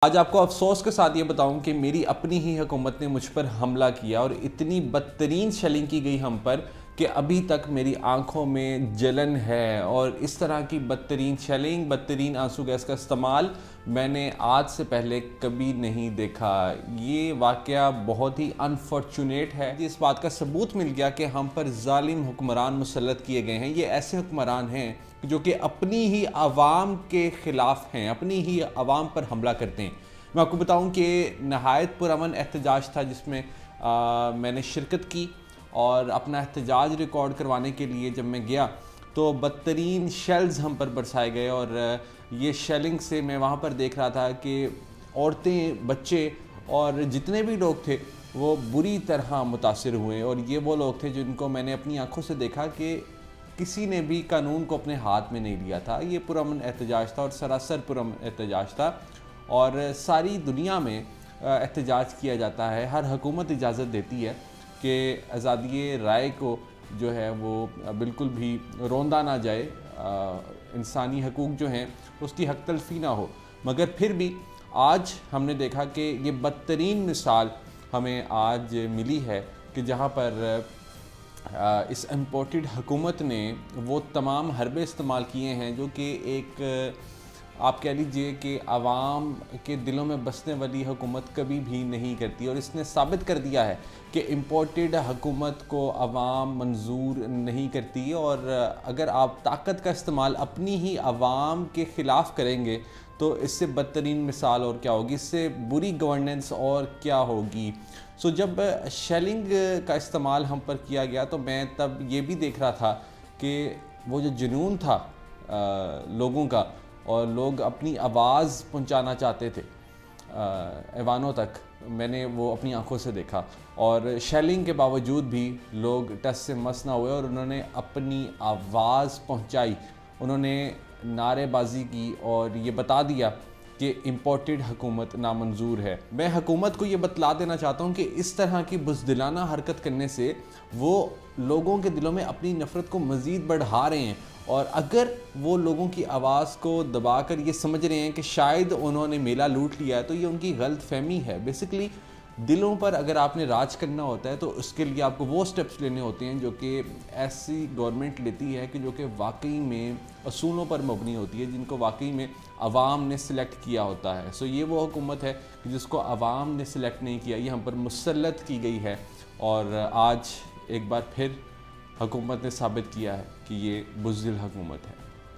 آج آپ کو افسوس کے ساتھ یہ بتاؤں کہ میری اپنی ہی حکومت نے مجھ پر حملہ کیا اور اتنی بدترین شیلنگ کی گئی ہم پر کہ ابھی تک میری آنکھوں میں جلن ہے، اور اس طرح کی بدترین شیلنگ، بدترین آنسو گیس کا استعمال میں نے آج سے پہلے کبھی نہیں دیکھا۔ یہ واقعہ بہت ہی انفارچونیٹ ہے۔ اس بات کا ثبوت مل گیا کہ ہم پر ظالم حکمران مسلط کیے گئے ہیں۔ یہ ایسے حکمران ہیں جو کہ اپنی ہی عوام کے خلاف ہیں، اپنی ہی عوام پر حملہ کرتے ہیں۔ میں آپ کو بتاؤں کہ نہایت پرامن احتجاج تھا جس میں میں نے شرکت کی، اور اپنا احتجاج ریکارڈ کروانے کے لیے جب میں گیا تو بدترین شیلز ہم پر برسائے گئے، اور یہ شیلنگ سے میں وہاں پر دیکھ رہا تھا کہ عورتیں، بچے اور جتنے بھی لوگ تھے وہ بری طرح متاثر ہوئے۔ اور یہ وہ لوگ تھے جن کو میں نے اپنی آنکھوں سے دیکھا کہ کسی نے بھی قانون کو اپنے ہاتھ میں نہیں لیا تھا۔ یہ پرامن احتجاج تھا، اور سراسر پرامن احتجاج تھا، اور ساری دنیا میں احتجاج کیا جاتا ہے۔ ہر حکومت اجازت دیتی ہے کہ آزادی رائے کو جو ہے وہ بالکل بھی روندا نہ جائے، انسانی حقوق جو ہیں اس کی حق تلفی نہ ہو، مگر پھر بھی آج ہم نے دیکھا کہ یہ بدترین مثال ہمیں آج ملی ہے کہ جہاں پر اس امپورٹڈ حکومت نے وہ تمام حربے استعمال کیے ہیں جو کہ ایک آپ کہہ لیجئے کہ عوام کے دلوں میں بسنے والی حکومت کبھی بھی نہیں کرتی، اور اس نے ثابت کر دیا ہے کہ امپورٹڈ حکومت کو عوام منظور نہیں کرتی۔ اور اگر آپ طاقت کا استعمال اپنی ہی عوام کے خلاف کریں گے تو اس سے بدترین مثال اور کیا ہوگی، اس سے بری گورننس اور کیا ہوگی۔ جب شیلنگ کا استعمال ہم پر کیا گیا تو میں تب یہ بھی دیکھ رہا تھا کہ وہ جو جنون تھا لوگوں کا، اور لوگ اپنی آواز پہنچانا چاہتے تھے ایوانوں تک، میں نے وہ اپنی آنکھوں سے دیکھا، اور شیلنگ کے باوجود بھی لوگ ٹس سے مس نہ ہوئے اور انہوں نے اپنی آواز پہنچائی، انہوں نے نعرے بازی کی اور یہ بتا دیا کہ امپورٹڈ حکومت نامنظور ہے۔ میں حکومت کو یہ بتلا دینا چاہتا ہوں کہ اس طرح کی بزدلانہ حرکت کرنے سے وہ لوگوں کے دلوں میں اپنی نفرت کو مزید بڑھا رہے ہیں، اور اگر وہ لوگوں کی آواز کو دبا کر یہ سمجھ رہے ہیں کہ شاید انہوں نے میلہ لوٹ لیا ہے تو یہ ان کی غلط فہمی ہے۔ بیسیکلی دلوں پر اگر آپ نے راج کرنا ہوتا ہے تو اس کے لیے آپ کو وہ سٹیپس لینے ہوتے ہیں جو کہ ایسی گورنمنٹ لیتی ہے کہ جو کہ واقعی میں اصولوں پر مبنی ہوتی ہے، جن کو واقعی میں عوام نے سلیکٹ کیا ہوتا ہے۔ یہ وہ حکومت ہے جس کو عوام نے سلیکٹ نہیں کیا، یہ ہم پر مسلط کی گئی ہے، اور آج ایک بار پھر حکومت نے ثابت کیا ہے کہ یہ بزدل حکومت ہے۔